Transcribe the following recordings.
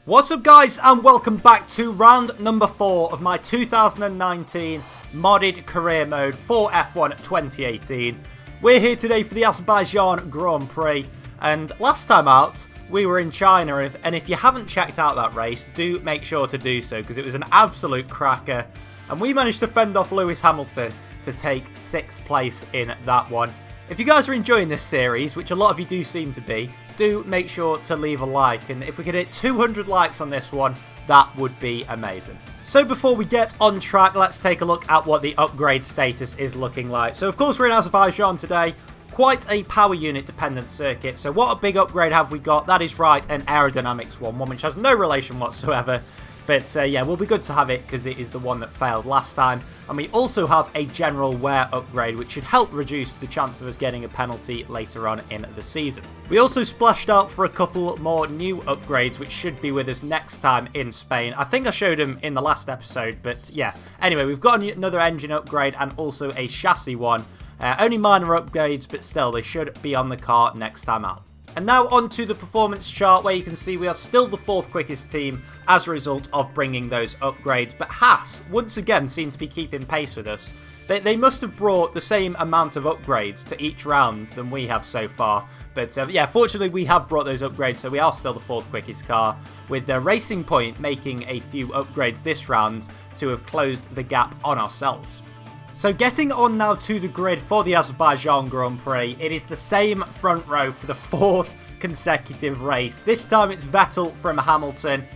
What's up guys, and welcome back to round number 4 of my 2019 modded career mode for F1 2018. We're here today for the Azerbaijan Grand Prix, and last time out we were in China, and if you haven't checked out that race, do make sure to do so because it was an absolute cracker, and we managed to fend off Lewis Hamilton to take 6th place in that one. If you guys are enjoying this series, which a lot of you do seem to be, do make sure to leave a like, and if we could hit 200 likes on this one, that would be amazing. So before we get on track, let's take a look at what the upgrade status is looking like. So of course we're in Azerbaijan today, quite a power unit dependent circuit. So what a big upgrade have we got? That is right, an aerodynamics one which has no relation whatsoever. But yeah, will be good to have it because it is the one that failed last time. And we also have a general wear upgrade, which should help reduce the chance of us getting a penalty later on in the season. We also splashed out for a couple more new upgrades, which should be with us next time in Spain. I think I showed them in the last episode, but yeah. Anyway, we've got another engine upgrade and also a chassis one. Only minor upgrades, but still, they should be on the car next time out. And now on to the performance chart, where you can see we are still the 4th quickest team as a result of bringing those upgrades. But Haas, once again, seem to be keeping pace with us. They must have brought the same amount of upgrades to each round than we have so far. But yeah, fortunately we have brought those upgrades, so we are still the 4th quickest car, with Racing Point making a few upgrades this round to have closed the gap on ourselves. So getting on now to the grid for the Azerbaijan Grand Prix, it is the same front row for the 4th consecutive race. This time it's Vettel from Hamilton,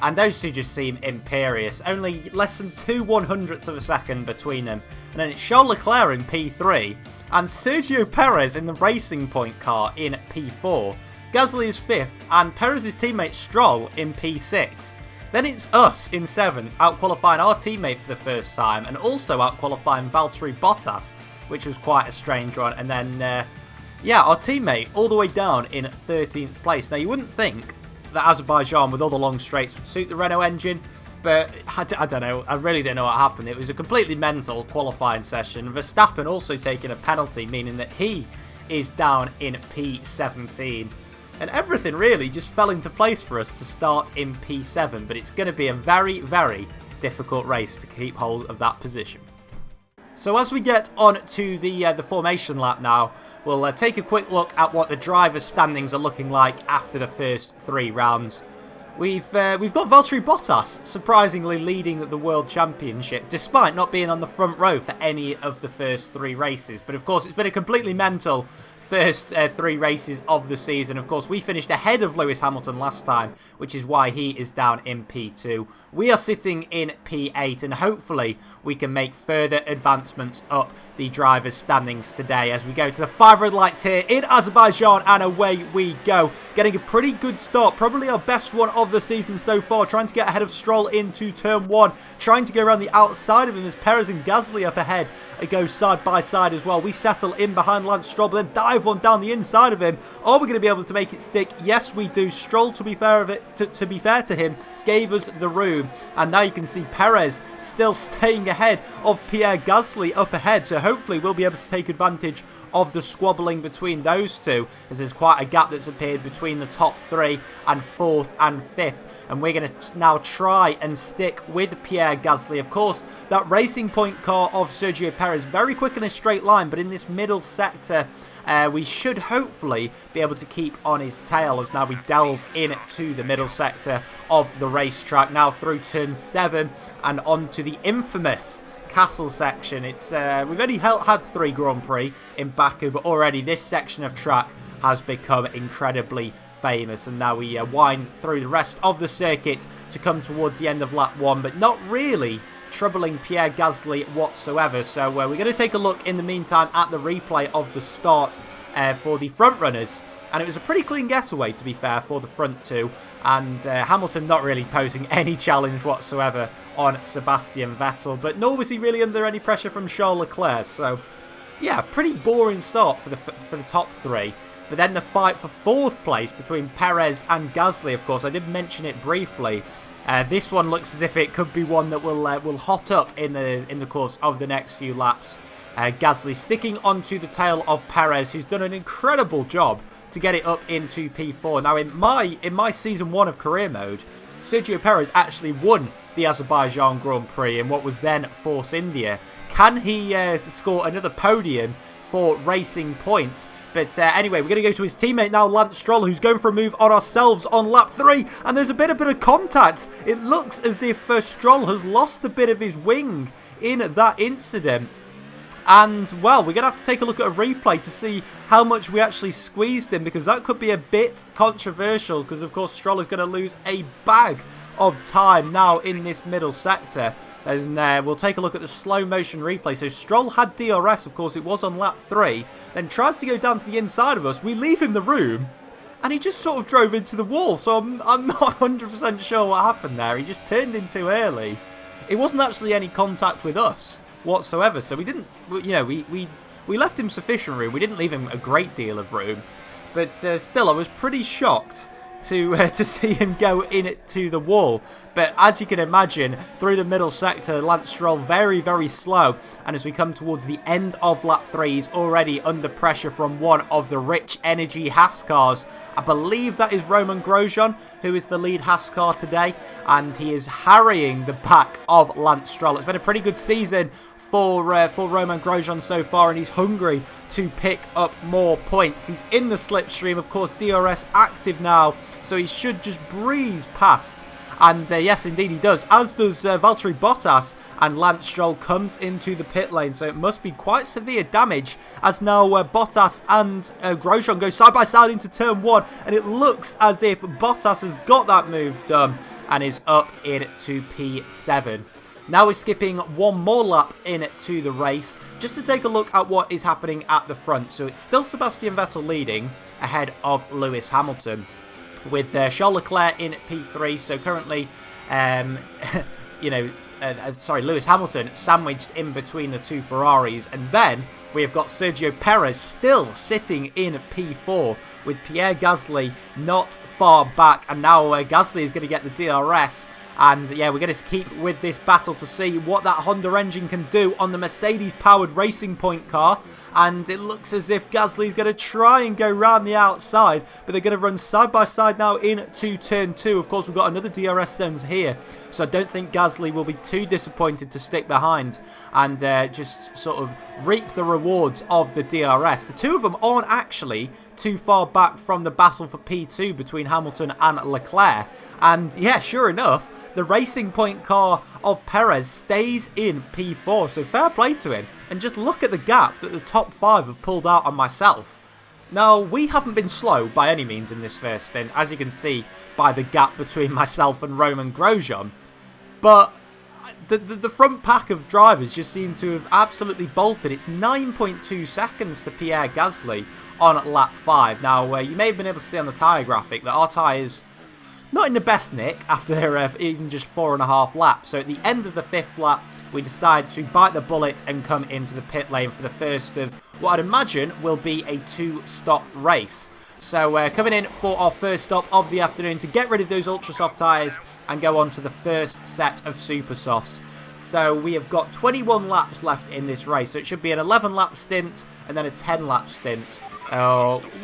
and those two just seem imperious. Only less than 2/100ths of a second between them. And then it's Charles Leclerc in P3, and Sergio Perez in the Racing Point car in P4. Gasly is 5th, and Perez's teammate Stroll in P6. Then it's us in 7th, out-qualifying our teammate for the first time, and also out-qualifying Valtteri Bottas, which was quite a strange one. And then, yeah, our teammate all the way down in 13th place. Now, you wouldn't think that Azerbaijan, with all the long straights, would suit the Renault engine, but I don't know. I really don't know what happened. It was a completely mental qualifying session. Verstappen also taking a penalty, meaning that he is down in P17. And everything really just fell into place for us to start in P7, but it's going to be a very, very difficult race to keep hold of that position. So as we get on to the formation lap now, we'll take a quick look at what the drivers' standings are looking like after the first 3 rounds. We've got Valtteri Bottas surprisingly leading the World Championship, despite not being on the front row for any of the first 3 races. But of course, it's been a completely mental first 3 races of the season. Of course, we finished ahead of Lewis Hamilton last time, which is why he is down in P2. We are sitting in P8, and hopefully we can make further advancements up the drivers' standings today as we go to the 5 red lights here in Azerbaijan, and away we go. Getting a pretty good start, probably our best one of the season so far, trying to get ahead of Stroll into turn 1, trying to go around the outside of him as Perez and Gasly up ahead. It goes side by side as well. We settle in behind Lance Stroll, but then dive one down the inside of him. Are we going to be able to make it stick? Yes, we do. Stroll, to be fair to him, gave us the room, and now you can see Perez still staying ahead of Pierre Gasly up ahead, so hopefully we'll be able to take advantage of the squabbling between those two, as there's quite a gap that's appeared between the top 3 and 4th and 5th. And we're going to now try and stick with Pierre Gasly. Of course, that Racing Point car of Sergio Perez, very quick in a straight line, but in this middle sector, we should hopefully be able to keep on his tail as now we delve into the middle sector of the racetrack, now through turn 7 and onto the infamous Castle section. It's we've only had 3 Grand Prix in Baku, but already this section of track has become incredibly famous, and now we wind through the rest of the circuit to come towards the end of lap 1, but not really troubling Pierre Gasly whatsoever. So we're going to take a look in the meantime at the replay of the start for the front runners, and it was a pretty clean getaway, to be fair, for the front 2, and Hamilton not really posing any challenge whatsoever on Sebastian Vettel, but nor was he really under any pressure from Charles Leclerc. So yeah, pretty boring start for the top 3. But then the fight for 4th place between Perez and Gasly, of course, I did mention it briefly. This one looks as if it could be one that will hot up in the course of the next few laps. Gasly sticking onto the tail of Perez, who's done an incredible job to get it up into P4. Now, in my season 1 of career mode, Sergio Perez actually won the Azerbaijan Grand Prix in what was then Force India. Can he score another podium for Racing Point? But anyway, we're going to go to his teammate now, Lance Stroll, who's going for a move on ourselves on lap 3. And there's a bit of contact. It looks as if Stroll has lost a bit of his wing in that incident. And, well, we're going to have to take a look at a replay to see how much we actually squeezed him, because that could be a bit controversial, because, of course, Stroll is going to lose a bag of time now in this middle sector. And we'll take a look at the slow motion replay. So Stroll had DRS, of course, it was on lap 3, then tries to go down to the inside of us. We leave him the room, and he just sort of drove into the wall. So I'm not 100% sure what happened there. He just turned in too early. It wasn't actually any contact with us whatsoever. So we didn't, you know, we left him sufficient room. We didn't leave him a great deal of room. But still, I was pretty shocked to see him go into the wall. But as you can imagine, through the middle sector, Lance Stroll very, very slow. And as we come towards the end of lap 3, he's already under pressure from one of the Rich Energy Haas cars. I believe that is Romain Grosjean, who is the lead Haas car today. And he is harrying the back of Lance Stroll. It's been a pretty good season for Romain Grosjean so far, and he's hungry to pick up more points. He's in the slipstream, of course, DRS active now, so he should just breeze past. And yes, indeed he does, as does Valtteri Bottas, and Lance Stroll comes into the pit lane, so it must be quite severe damage, as now Bottas and Grosjean go side by side into turn 1, and it looks as if Bottas has got that move done and is up into P7. Now we're skipping one more lap into the race, just to take a look at what is happening at the front. So it's still Sebastian Vettel leading ahead of Lewis Hamilton, with Charles Leclerc in P3. So currently, Lewis Hamilton sandwiched in between the two Ferraris. And then we have got Sergio Perez still sitting in P4, with Pierre Gasly not far back. And now Gasly is going to get the DRS. And yeah, we're going to keep with this battle to see what that Honda engine can do on the Mercedes-powered Racing Point car. And it looks as if Gasly's going to try and go round the outside, but they're going to run side by side now into turn 2. Of course, we've got another DRS zone here, so I don't think Gasly will be too disappointed to stick behind and just sort of reap the rewards of the DRS. The two of them aren't actually too far back from the battle for P2 between Hamilton and Leclerc. And yeah, sure enough, the Racing Point car of Perez stays in P4, so fair play to him. And just look at the gap that the top 5 have pulled out on myself. Now, we haven't been slow by any means in this first stint, as you can see by the gap between myself and Romain Grosjean. But the front pack of drivers just seem to have absolutely bolted. It's 9.2 seconds to Pierre Gasly on lap 5. Now, you may have been able to see on the tyre graphic that our tyres not in the best nick after even just 4.5 laps. So at the end of the 5th lap, we decide to bite the bullet and come into the pit lane for the first of what I'd imagine will be a 2-stop race. So coming in for our first stop of the afternoon to get rid of those ultra soft tyres and go on to the first set of super softs. So we have got 21 laps left in this race, so it should be an 11 lap stint and then a 10 lap stint.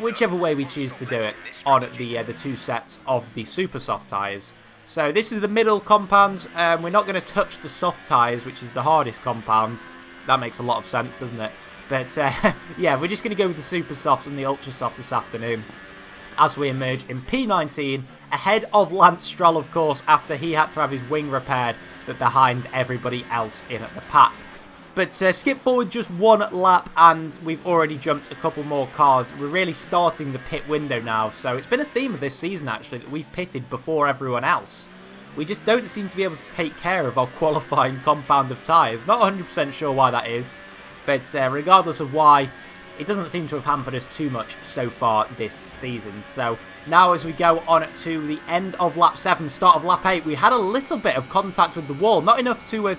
Whichever way we choose to do it on the 2 sets of the super soft tyres. So this is the middle compound. We're not going to touch the soft tyres, which is the hardest compound. That makes a lot of sense, doesn't it? But yeah, we're just going to go with the super softs and the ultra softs this afternoon as we emerge in P19 ahead of Lance Stroll, of course, after he had to have his wing repaired, but behind everybody else in at the pack. But skip forward just one lap and we've already jumped a couple more cars. We're really starting the pit window now. So it's been a theme of this season, actually, that we've pitted before everyone else. We just don't seem to be able to take care of our qualifying compound of tyres. Not 100% sure why that is. But regardless of why, it doesn't seem to have hampered us too much so far this season. So now as we go on to the end of lap 7, start of lap 8, we had a little bit of contact with the wall. Not enough to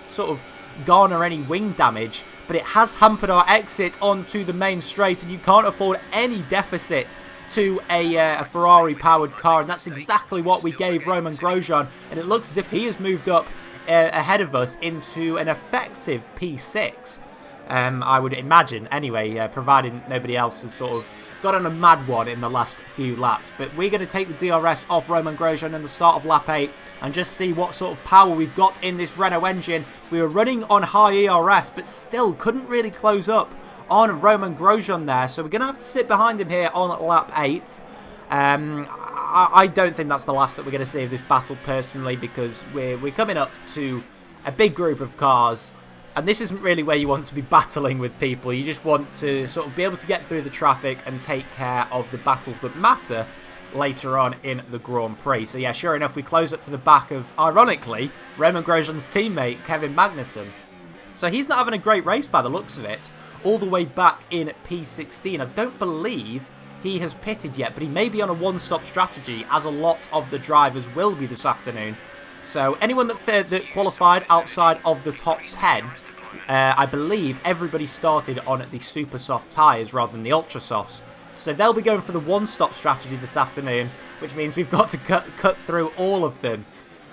sort of garner any wing damage, but it has hampered our exit onto the main straight, and you can't afford any deficit to a Ferrari powered car, and that's exactly what we gave Romain Grosjean, and it looks as if he has moved up ahead of us into an effective P6. I would imagine, anyway, providing nobody else has sort of got on a mad one in the last few laps. But we're going to take the DRS off Romain Grosjean in the start of lap 8 and just see what sort of power we've got in this Renault engine. We were running on high ERS, but still couldn't really close up on Romain Grosjean there. So we're going to have to sit behind him here on lap 8. I don't think that's the last that we're going to see of this battle personally, because we're coming up to a big group of cars. And this isn't really where you want to be battling with people. You just want to sort of be able to get through the traffic and take care of the battles that matter later on in the Grand Prix. So yeah, sure enough, we close up to the back of, ironically, Romain Grosjean's teammate, Kevin Magnussen. So he's not having a great race by the looks of it, all the way back in P16. I don't believe he has pitted yet, but he may be on a one-stop strategy, as a lot of the drivers will be this afternoon. So anyone that qualified outside of the top 10, I believe everybody started on the super soft tyres rather than the ultra softs. So they'll be going for the one-stop strategy this afternoon, which means we've got to cut through all of them.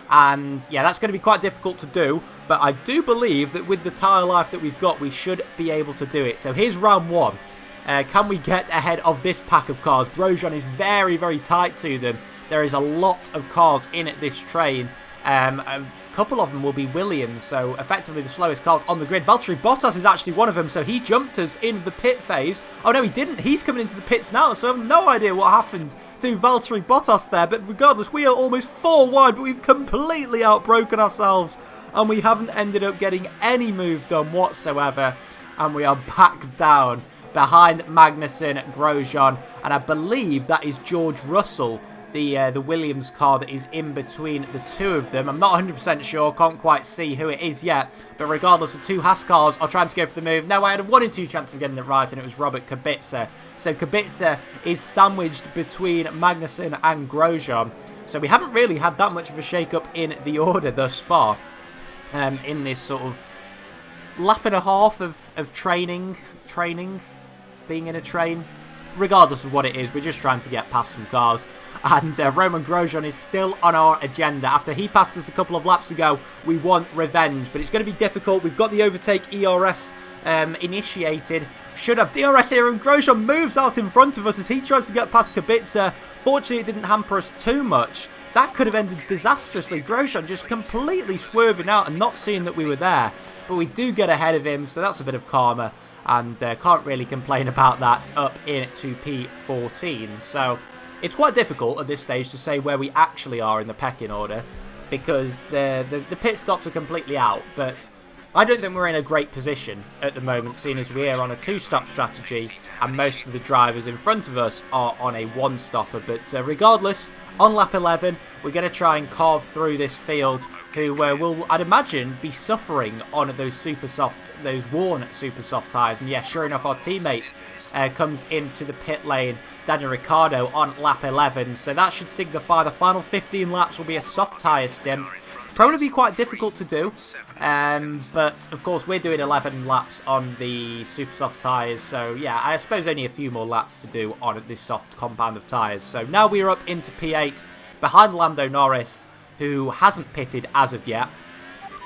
And yeah, that's going to be quite difficult to do, but I do believe that with the tyre life that we've got, we should be able to do it. So here's round 1. Can we get ahead of this pack of cars? Grosjean is very, very tight to them. There is a lot of cars in this train. A couple of them will be Williams, so effectively the slowest cars on the grid. Valtteri Bottas is actually one of them, so he jumped us in the pit phase. Oh no, he didn't. He's coming into the pits now, so I have no idea what happened to Valtteri Bottas there. But regardless, we are almost 4 wide, but we've completely outbroken ourselves, and we haven't ended up getting any move done whatsoever. And we are back down behind Magnussen, Grosjean, and I believe that is George Russell, the Williams car that is in between the two of them. I'm not 100% sure, can't quite see who it is yet, but regardless, the 2 Haas cars are trying to go for the move. No, I had a 1 in 2 chance of getting it right, and it was Robert Kubica. So Kubica is sandwiched between Magnussen and Grosjean. So we haven't really had that much of a shake-up in the order thus far, in this sort of lap and a half of training, being in a train. Regardless of what it is, we're just trying to get past some cars. And Romain Grosjean is still on our agenda. After he passed us a couple of laps ago, we want revenge. But it's going to be difficult. We've got the overtake ERS initiated. Should have DRS here, and Grosjean moves out in front of us as he tries to get past Kubica. Fortunately, it didn't hamper us too much. That could have ended disastrously. Grosjean just completely swerving out and not seeing that we were there. But we do get ahead of him, so that's a bit of karma. And can't really complain about that up into P14. So it's quite difficult at this stage to say where we actually are in the pecking order, because the pit stops are completely out. But I don't think we're in a great position at the moment, seeing as we are on a 2-stop strategy and most of the drivers in front of us are on a 1-stopper. But regardless, on lap 11, we're going to try and carve through this field, who will, I'd imagine, be suffering on those worn super soft tyres. And yeah, sure enough, our teammate comes into the pit lane, Daniel Ricciardo, on lap 11. So that should signify the final 15 laps will be a soft tyre stint. Probably be quite difficult to do, but of course we're doing 11 laps on the super soft tyres, so yeah, I suppose only a few more laps to do on this soft compound of tyres. So now we're up into P8 behind Lando Norris, who hasn't pitted as of yet,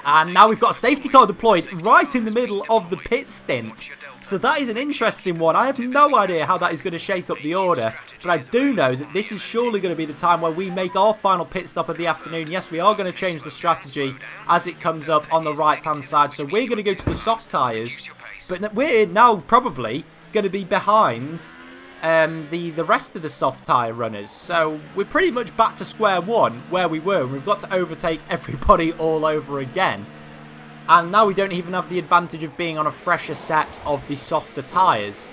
and now we've got a safety car deployed right in the middle of the pit stint. So that is an interesting one. I have no idea how that is going to shake up the order, but I do know that this is surely going to be the time where we make our final pit stop of the afternoon. Yes, we are going to change the strategy as it comes up on the right-hand side. So we're going to go to the soft tyres, but we're now probably going to be behind the rest of the soft tyre runners. So we're pretty much back to square one where we were, and we've got to overtake everybody all over again. And now we don't even have the advantage of being on a fresher set of the softer tyres.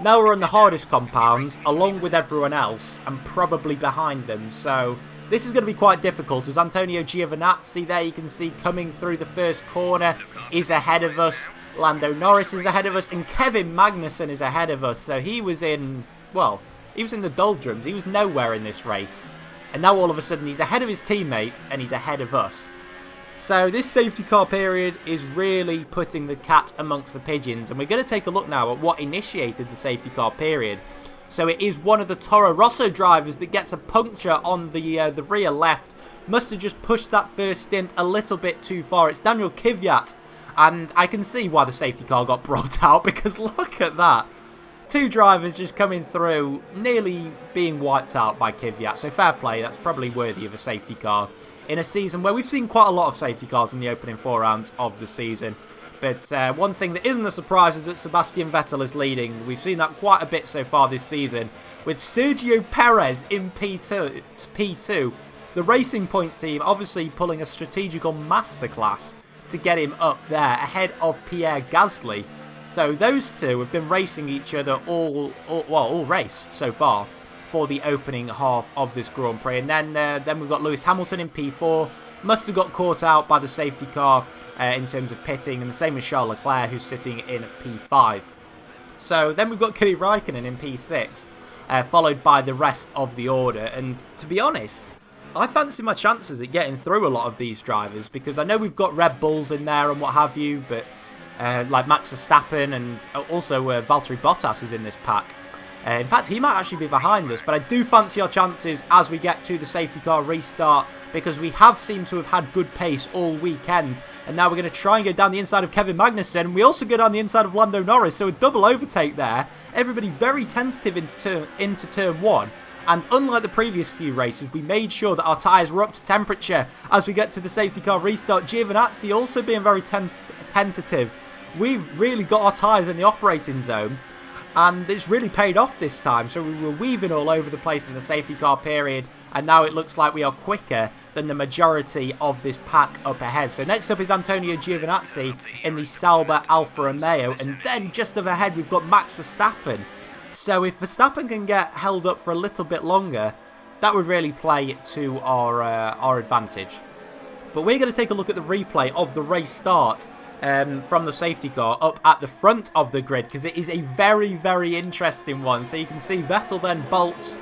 Now we're on the hardest compounds, along with everyone else, and probably behind them. So this is going to be quite difficult, as Antonio Giovinazzi, there you can see coming through the first corner, is ahead of us. Lando Norris is ahead of us, and Kevin Magnussen is ahead of us. So he was in, well, he was in the doldrums. He was nowhere in this race. And now all of a sudden he's ahead of his teammate, and he's ahead of us. So this safety car period is really putting the cat amongst the pigeons, and we're going to take a look now at what initiated the safety car period. So it is one of the Toro Rosso drivers that gets a puncture on the rear left. Must have just pushed that first stint a little bit too far. It's Daniel Kvyat, And I can see why the safety car got brought out, because look at that. 2 drivers just coming through, nearly being wiped out by Kvyat. So fair play, that's probably worthy of a safety car in a season where we've seen quite a lot of safety cars in the opening 4 rounds of the season. But one thing that isn't a surprise is that Sebastian Vettel is leading. We've seen that quite a bit so far this season, with Sergio Perez in P2. The Racing Point team obviously pulling a strategical masterclass to get him up there ahead of Pierre Gasly. So those two have been racing each other all race so far for the opening half of this Grand Prix. And then we've got Lewis Hamilton in P4. Must have got caught out by the safety car in terms of pitting, and the same as Charles Leclerc, who's sitting in P5. So then we've got Kimi Räikkönen in P6, followed by the rest of the order. And to be honest, I fancy my chances at getting through a lot of these drivers, because I know we've got Red Bulls in there and what have you, but like Max Verstappen and also Valtteri Bottas is in this pack. In fact, he might actually be behind us, but I do fancy our chances as we get to the safety car restart, because we have seemed to have had good pace all weekend, and now we're going to try and go down the inside of Kevin Magnussen. We also go down the inside of Lando Norris, so a double overtake there. Everybody very tentative into turn 1. And unlike the previous few races, we made sure that our tyres were up to temperature as we get to the safety car restart. Giovinazzi also being very tentative. We've really got our tyres in the operating zone, and it's really paid off this time. So we were weaving all over the place in the safety car period, and now it looks like we are quicker than the majority of this pack up ahead. So next up is Antonio Giovinazzi in the Sauber Alfa Romeo, and then just up ahead we've got Max Verstappen. So if Verstappen can get held up for a little bit longer, that would really play to our advantage. But we're going to take a look at the replay of the race start from the safety car up at the front of the grid, because it is a very, very interesting one. So you can see Vettel then bolts.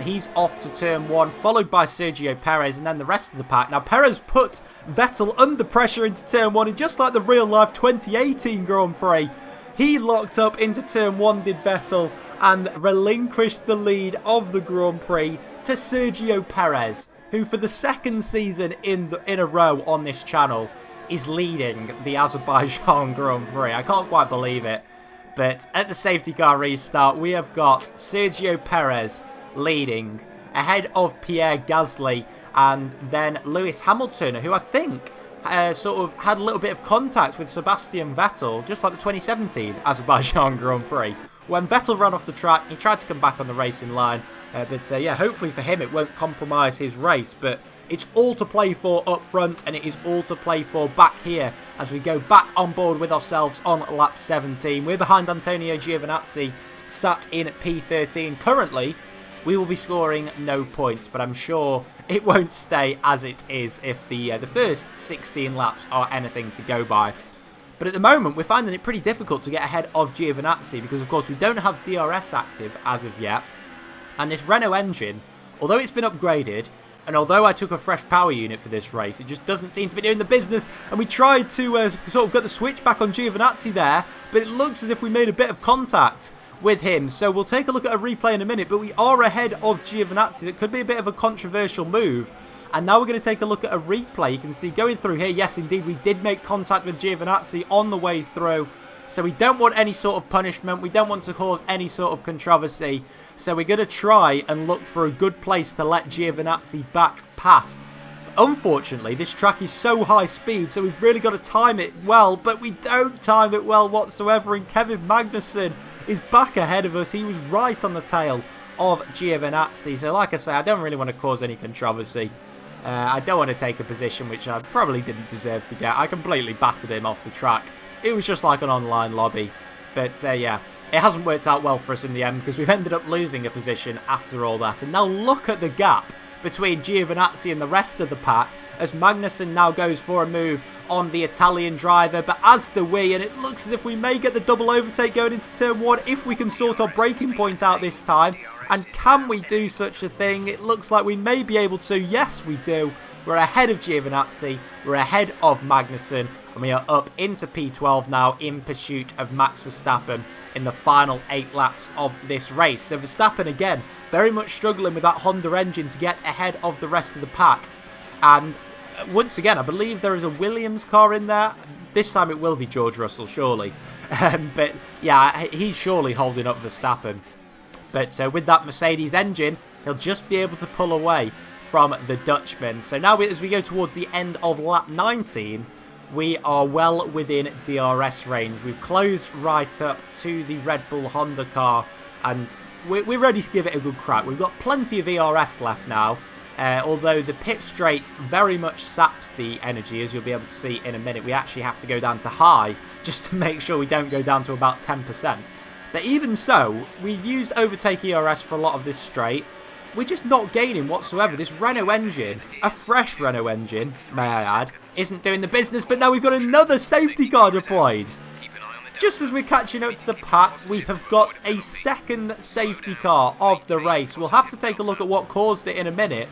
He's off to turn 1, followed by Sergio Perez, and then the rest of the pack. Now, Perez put Vettel under pressure into turn 1, and just like the real-life 2018 Grand Prix, he locked up into turn 1, did Vettel, and relinquished the lead of the Grand Prix to Sergio Perez, who for the 2nd season in a row on this channel is leading the Azerbaijan Grand Prix. I can't quite believe it. But at the safety car restart, we have got Sergio Perez leading ahead of Pierre Gasly, and then Lewis Hamilton, who I think sort of had a little bit of contact with Sebastian Vettel, just like the 2017 Azerbaijan Grand Prix. When Vettel ran off the track, he tried to come back on the racing line, but yeah, hopefully for him it won't compromise his race. But it's all to play for up front, and it is all to play for back here as we go back on board with ourselves on lap 17. We're behind Antonio Giovinazzi, sat in P13. Currently, we will be scoring no points, but I'm sure it won't stay as it is if the first 16 laps are anything to go by. But at the moment, we're finding it pretty difficult to get ahead of Giovinazzi because, of course, we don't have DRS active as of yet. And this Renault engine, although it's been upgraded, and although I took a fresh power unit for this race, it just doesn't seem to be doing the business. And we tried to sort of get the switch back on Giovinazzi there, but it looks as if we made a bit of contact with him. So we'll take a look at a replay in a minute, but we are ahead of Giovinazzi. That could be a bit of a controversial move. And now we're going to take a look at a replay. You can see going through here, yes, indeed, we did make contact with Giovinazzi on the way through. So we don't want any sort of punishment. We don't want to cause any sort of controversy. So we're going to try and look for a good place to let Giovinazzi back past. Unfortunately, this track is so high speed, so we've really got to time it well, but we don't time it well whatsoever, and Kevin Magnussen is back ahead of us. He was right on the tail of Giovinazzi. So like I say, I don't really want to cause any controversy. I don't want to take a position which I probably didn't deserve to get. I completely battered him off the track. It was just like an online lobby. But yeah, it hasn't worked out well for us in the end because we've ended up losing a position after all that. And now look at the gap between Giovinazzi and the rest of the pack as Magnussen now goes for a move on the Italian driver, but as do we, and it looks as if we may get the double overtake going into turn 1 if we can sort our braking point out this time. And can we do such a thing? It looks like we may be able to. Yes, we do. We're ahead of Giovinazzi, we're ahead of Magnussen, and we are up into P12 now in pursuit of Max Verstappen in the final 8 laps of this race. So Verstappen, again, very much struggling with that Honda engine to get ahead of the rest of the pack. And once again, I believe there is a Williams car in there. This time it will be George Russell, surely. But yeah, he's surely holding up Verstappen. But with that Mercedes engine, he'll just be able to pull away from the Dutchman. So now as we go towards the end of lap 19, we are well within DRS range. We've closed right up to the Red Bull Honda car, and we're ready to give it a good crack. We've got plenty of ERS left now, although the pit straight very much saps the energy, as you'll be able to see in a minute. We actually have to go down to high just to make sure we don't go down to about 10%. But even so, we've used overtake ERS for a lot of this straight. We're just not gaining whatsoever. This Renault engine, a fresh Renault engine, may I add, isn't doing the business, but now we've got another safety car deployed. Just as we're catching up to the pack, we have got a second safety car of the race. We'll have to take a look at what caused it in a minute,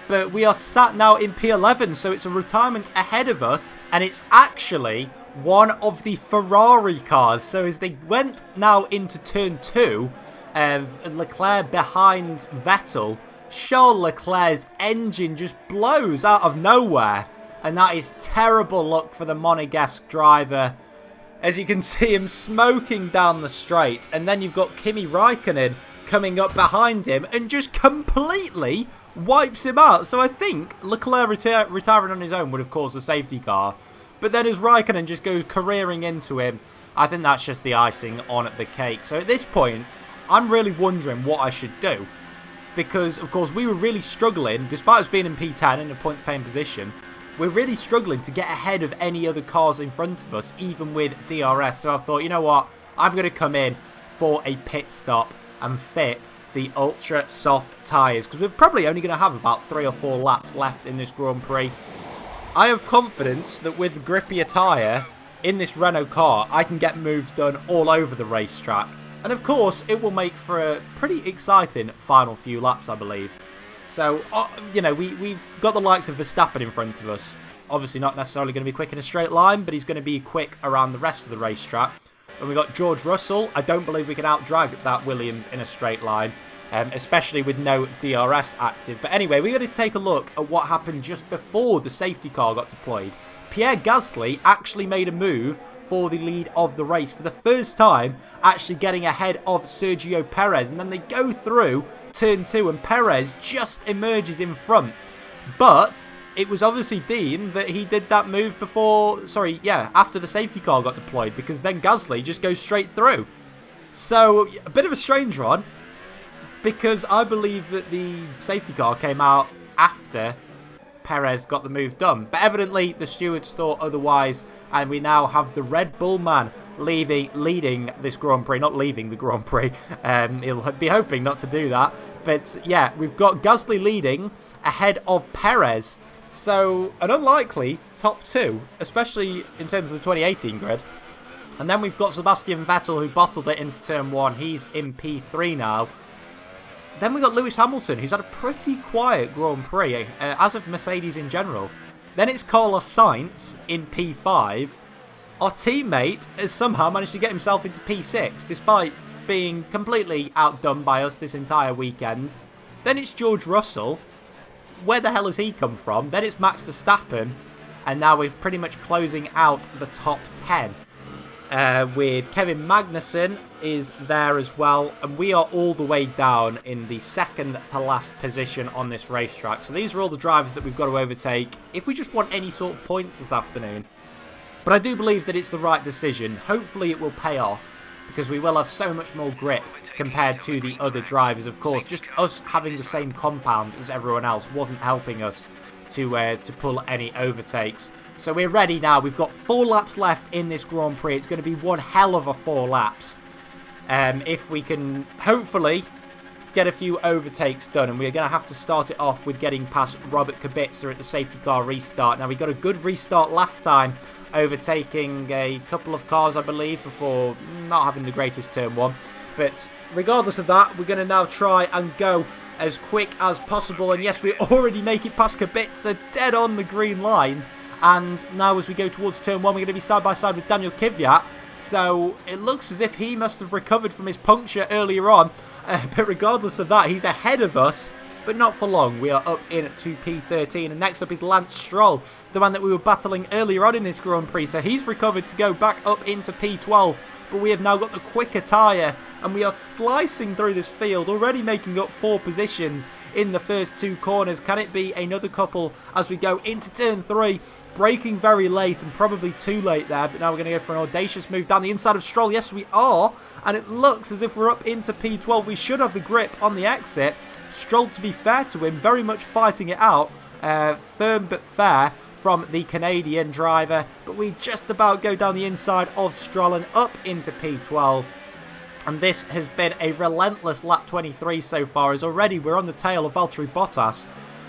but we are sat now in P11, so it's a retirement ahead of us, and it's actually one of the Ferrari cars. So as they went now into turn 2, Leclerc behind Vettel, Charles Leclerc's engine just blows out of nowhere, and that is terrible luck for the Monegasque driver, as you can see him smoking down the straight. And then you've got Kimi Raikkonen coming up behind him and just completely wipes him out. So I think Leclerc retiring on his own would have caused a safety car, but then as Raikkonen just goes careering into him, I think that's just the icing on the cake. So at this point, I'm really wondering what I should do, because of course we were really struggling, despite us being in P10 in a points paying position, we're really struggling to get ahead of any other cars in front of us, even with DRS. So I thought, you know what, I'm going to come in for a pit stop and fit the ultra soft tyres, because we're probably only going to have about 3 or 4 laps left in this Grand Prix. I have confidence that with grippier tyre in this Renault car, I can get moves done all over the racetrack. And of course, it will make for a pretty exciting final few laps, I believe. So, you know, we've got the likes of Verstappen in front of us. Obviously not necessarily going to be quick in a straight line, but he's going to be quick around the rest of the racetrack. And we've got George Russell. I don't believe we can out-drag that Williams in a straight line, especially with no DRS active. But anyway, we're going to take a look at what happened just before the safety car got deployed. Pierre Gasly actually made a move for the lead of the race for the first time, actually getting ahead of Sergio Perez, and then they go through turn 2 and Perez just emerges in front. But it was obviously deemed that he did that move after the safety car got deployed, because then Gasly just goes straight through. So a bit of a strange one, because I believe that the safety car came out after Perez got the move done. But evidently the stewards thought otherwise, and we now have the Red Bull man leading this Grand Prix. Not leaving the Grand Prix. He'll be hoping not to do that. But yeah, we've got Gasly leading ahead of Perez. So an unlikely top 2, especially in terms of the 2018 grid. And then we've got Sebastian Vettel, who bottled it into turn 1. He's in P3 now. Then we've got Lewis Hamilton, who's had a pretty quiet Grand Prix, as of Mercedes in general. Then it's Carlos Sainz in P5. Our teammate has somehow managed to get himself into P6, despite being completely outdone by us this entire weekend. Then it's George Russell. Where the hell has he come from? Then it's Max Verstappen. And now we're pretty much closing out the top 10. With Kevin Magnussen is there as well, and we are all the way down in the second to last position on this racetrack. So these are all the drivers that we've got to overtake if we just want any sort of points this afternoon. But I do believe that it's the right decision. Hopefully it will pay off, because we will have so much more grip compared to the other drivers. Of course, just us having the same compound as everyone else wasn't helping us to pull any overtakes. So we're ready now. We've got 4 laps left in this Grand Prix. It's going to be one hell of a 4 laps. If we can hopefully get a few overtakes done. And we're going to have to start it off with getting past Robert Kubica at the safety car restart. Now, we got a good restart last time, overtaking a couple of cars, I believe, before not having the greatest turn 1. But regardless of that, we're going to now try and go as quick as possible. And yes, we already make it past Kubica, dead on the green line. And now as we go towards turn 1, we're going to be side by side with Daniel Kvyat. So it looks as if he must have recovered from his puncture earlier on. But regardless of that, he's ahead of us but not for long. We are up into P13, and next up is Lance Stroll, the man that we were battling earlier on in this Grand Prix. So he's recovered to go back up into P12, but we have now got the quicker tyre, and we are slicing through this field, already making up 4 positions in the first 2 corners. Can it be another couple as we go into turn 3? Braking very late and probably too late there, but now we're going to go for an audacious move down the inside of Stroll. Yes, we are, and it looks as if we're up into P12. We should have the grip on the exit. Stroll, to be fair to him, very much fighting it out, firm but fair from the Canadian driver, but we just about go down the inside of Stroll and up into P12. And this has been a relentless lap 23 so far, as already we're on the tail of Valtteri Bottas,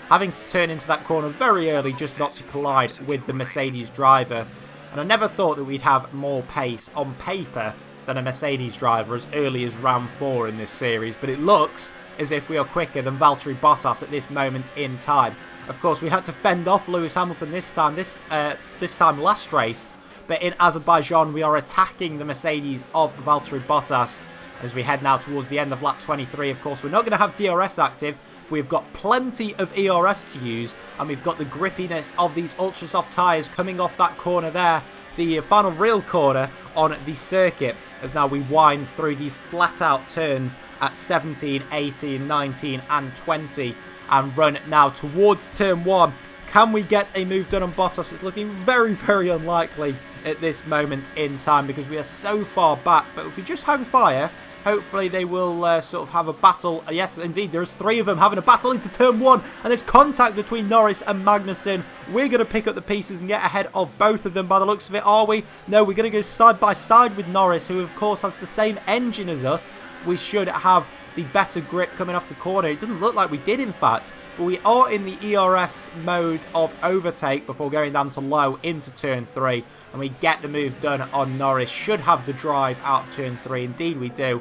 having to turn into that corner very early just not to collide with the Mercedes driver. And I never thought that we'd have more pace on paper than a Mercedes driver as early as round 4 in this series, but it looks as if we are quicker than Valtteri Bottas at this moment in time. Of course, we had to fend off Lewis Hamilton this time last race, but in Azerbaijan we are attacking the Mercedes of Valtteri Bottas as we head now towards the end of lap 23. Of course, we're not going to have DRS active. We've got plenty of ERS to use, and we've got the grippiness of these ultra soft tyres coming off that corner there, the final real corner on the circuit, as now we wind through these flat out turns at 17, 18, 19 and 20 and run now towards turn 1. Can we get a move done on Bottas? It's looking very, very unlikely at this moment in time because we are so far back, but if we just hang fire, hopefully they will sort of have a battle. Yes, indeed, there's 3 of them having a battle into turn 1, and there's contact between Norris and Magnussen. We're going to pick up the pieces and get ahead of both of them by the looks of it, are we? No, we're going to go side by side with Norris, who of course has the same engine as us. We should have the better grip coming off the corner. It doesn't look like we did, in fact, but we are in the ERS mode of overtake before going down to low into turn 3, and we get the move done on Norris. Should have the drive out of turn 3. Indeed we do.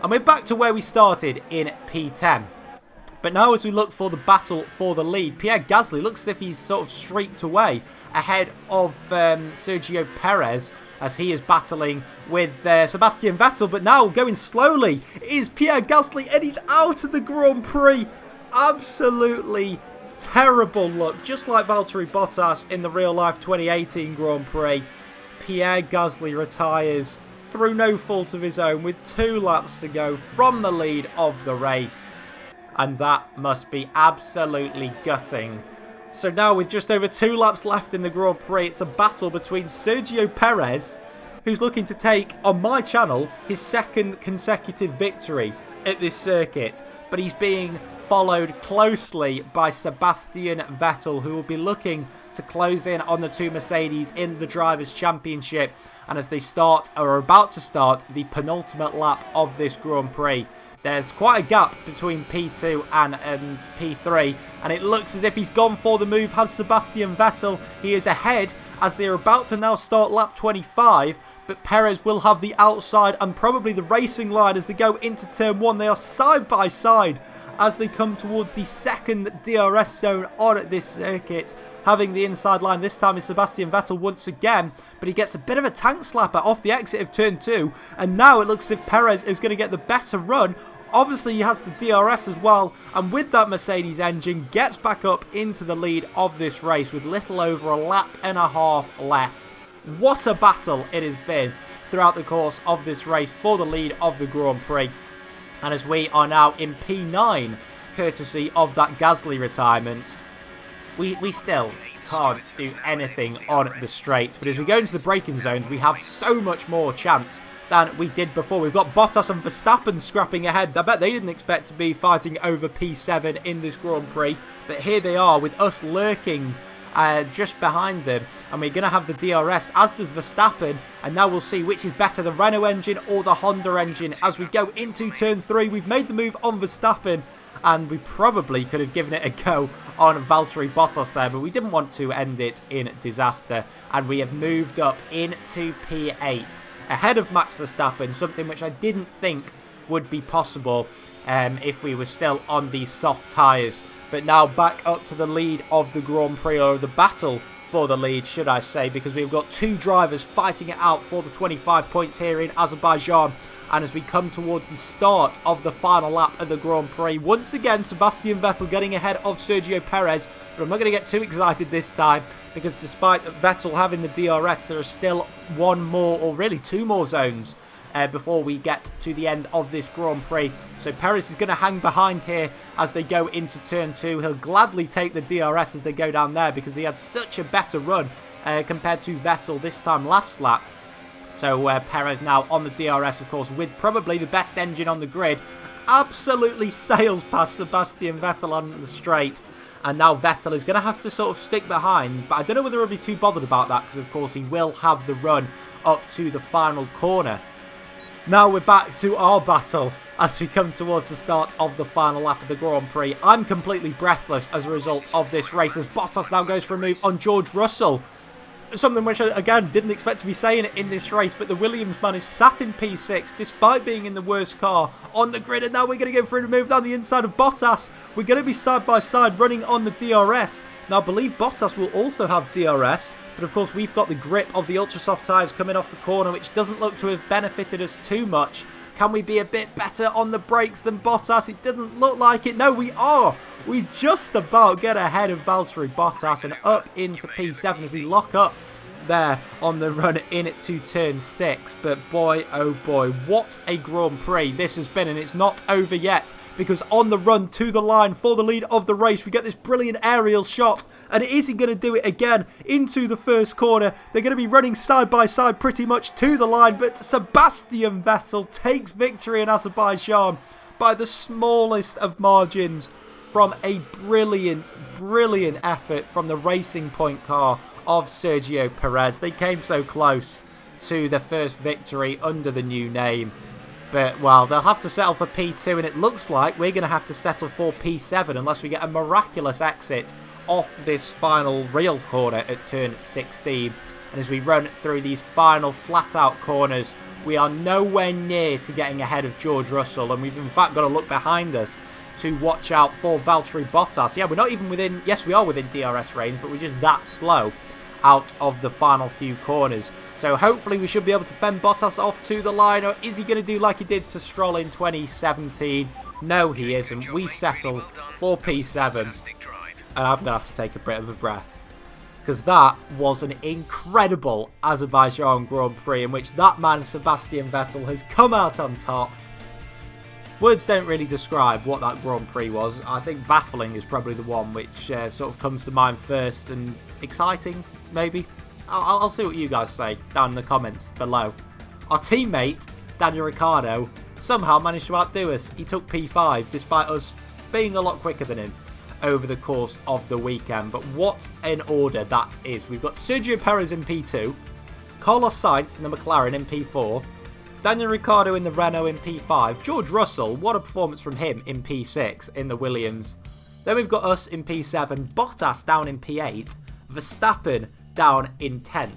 And we're back to where we started in P10. But now as we look for the battle for the lead, Pierre Gasly looks as if he's sort of streaked away ahead of Sergio Perez as he is battling with Sebastian Vettel. But now going slowly is Pierre Gasly, and he's out of the Grand Prix. Absolutely terrible luck, just like Valtteri Bottas in the real-life 2018 Grand Prix. Pierre Gasly retires through no fault of his own with 2 laps to go from the lead of the race. And that must be absolutely gutting. So now with just over 2 laps left in the Grand Prix, it's a battle between Sergio Perez, who's looking to take, on my channel, his 2nd consecutive victory at this circuit. But he's being followed closely by Sebastian Vettel, who will be looking to close in on the 2 Mercedes in the Drivers' Championship. And as they start, or are about to start, the penultimate lap of this Grand Prix, there's quite a gap between P2 and P3, and it looks as if he's gone for the move, has Sebastian Vettel. He is ahead as they're about to now start lap 25, but Perez will have the outside and probably the racing line as they go into turn 1. They are side by side as they come towards the 2nd DRS zone on this circuit. Having the inside line this time is Sebastian Vettel once again, but he gets a bit of a tank slapper off the exit of turn 2, and now it looks as if Perez is going to get the better run. Obviously he has the DRS as well, and with that Mercedes engine gets back up into the lead of this race with little over a lap and a half left. What a battle it has been throughout the course of this race for the lead of the Grand Prix. And as we are now in P9, courtesy of that Gasly retirement, we still can't do anything on the straights. But as we go into the braking zones, we have so much more chance than we did before. We've got Bottas and Verstappen scrapping ahead. I bet they didn't expect to be fighting over P7 in this Grand Prix. But here they are with us lurking just behind them, and we're going to have the DRS, as does Verstappen, and now we'll see which is better, the Renault engine or the Honda engine as we go into turn 3. We've made the move on Verstappen, and we probably could have given it a go on Valtteri Bottas there, but we didn't want to end it in disaster, and we have moved up into P8 ahead of Max Verstappen, something which I didn't think would be possible if we were still on these soft tyres. But now back up to the lead of the Grand Prix, or the battle for the lead, should I say, because we've got 2 drivers fighting it out for the 25 points here in Azerbaijan. And as we come towards the start of the final lap of the Grand Prix, once again, Sebastian Vettel getting ahead of Sergio Perez. But I'm not going to get too excited this time, because despite Vettel having the DRS, there are still one more, or really two more zones before we get to the end of this Grand Prix. So Perez is going to hang behind here as they go into turn 2. He'll gladly take the DRS as they go down there, because he had such a better run compared to Vettel this time last lap. So Perez now on the DRS, of course, with probably the best engine on the grid, absolutely sails past Sebastian Vettel on the straight. And now Vettel is going to have to sort of stick behind, but I don't know whether he'll be too bothered about that, because of course he will have the run up to the final corner. Now we're back to our battle as we come towards the start of the final lap of the Grand Prix. I'm completely breathless as a result of this race, as Bottas now goes for a move on George Russell. Something which I, again, didn't expect to be saying it in this race, but the Williams man is sat in P6 despite being in the worst car on the grid, and now we're going to go for a move down the inside of Bottas. We're going to be side by side running on the DRS. Now I believe Bottas will also have DRS, but of course we've got the grip of the ultra soft tyres coming off the corner, which doesn't look to have benefited us too much. Can we be a bit better on the brakes than Bottas? It doesn't look like it. No, we are. We just about get ahead of Valtteri Bottas and up into P7 as we lock up there on the run into turn 6. But boy, oh boy, what a Grand Prix this has been, and it's not over yet, because on the run to the line for the lead of the race, we get this brilliant aerial shot, and is he going to do it again into the first corner? They're going to be running side by side pretty much to the line, but Sebastian Vettel takes victory in Azerbaijan by the smallest of margins from a brilliant effort from the Racing Point car of Sergio Perez. They came so close to the first victory under the new name, but well, they'll have to settle for P2, and it looks like we're going to have to settle for P7 unless we get a miraculous exit off this final real corner at turn 16. And as we run through these final flat out corners, we are nowhere near to getting ahead of George Russell, and we've in fact got to look behind us to watch out for Valtteri Bottas. Yeah, we're not even within, yes, we are within DRS range, but we're just that slow out of the final few corners. So hopefully we should be able to fend Bottas off to the line, or is he going to do like he did to Stroll in 2017? No, he isn't. We settle for P7, and I'm going to have to take a bit of a breath, because that was an incredible Azerbaijan Grand Prix in which that man Sebastian Vettel has come out on top. Words don't really describe what that Grand Prix was. I think baffling is probably the one which sort of comes to mind first, and exciting, maybe. I'll see what you guys say down in the comments below. Our teammate, Daniel Ricciardo, somehow managed to outdo us. He took P5 despite us being a lot quicker than him over the course of the weekend. But what an order that is. We've got Sergio Perez in P2, Carlos Sainz in the McLaren in P4, Daniel Ricciardo in the Renault in P5, George Russell, what a performance from him in P6 in the Williams. Then we've got us in P7, Bottas down in P8, Verstappen down in 10th.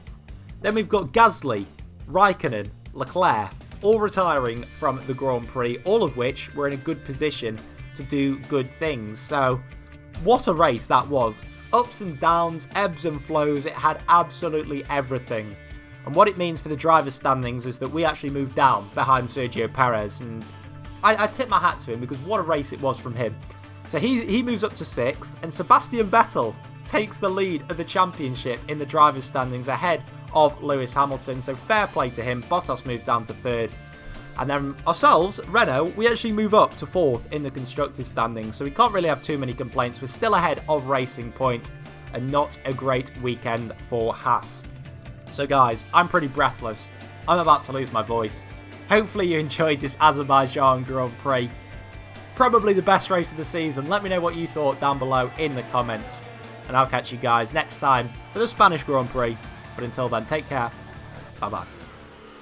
Then we've got Gasly, Raikkonen, Leclerc, all retiring from the Grand Prix, all of which were in a good position to do good things. So, what a race that was. Ups and downs, ebbs and flows, it had absolutely everything. And what it means for the driver's standings is that we actually moved down behind Sergio Perez, and I tip my hat to him, because what a race it was from him. So he moves up to 6th, and Sebastian Vettel takes the lead of the championship in the driver's standings ahead of Lewis Hamilton. So fair play to him. Bottas moves down to 3rd. And then ourselves, Renault, we actually move up to 4th in the constructors standings. So we can't really have too many complaints. We're still ahead of Racing Point, and not a great weekend for Haas. So guys, I'm pretty breathless. I'm about to lose my voice. Hopefully you enjoyed this Azerbaijan Grand Prix. Probably the best race of the season. Let me know what you thought down below in the comments. And I'll catch you guys next time for the Spanish Grand Prix. But until then, take care. Bye bye.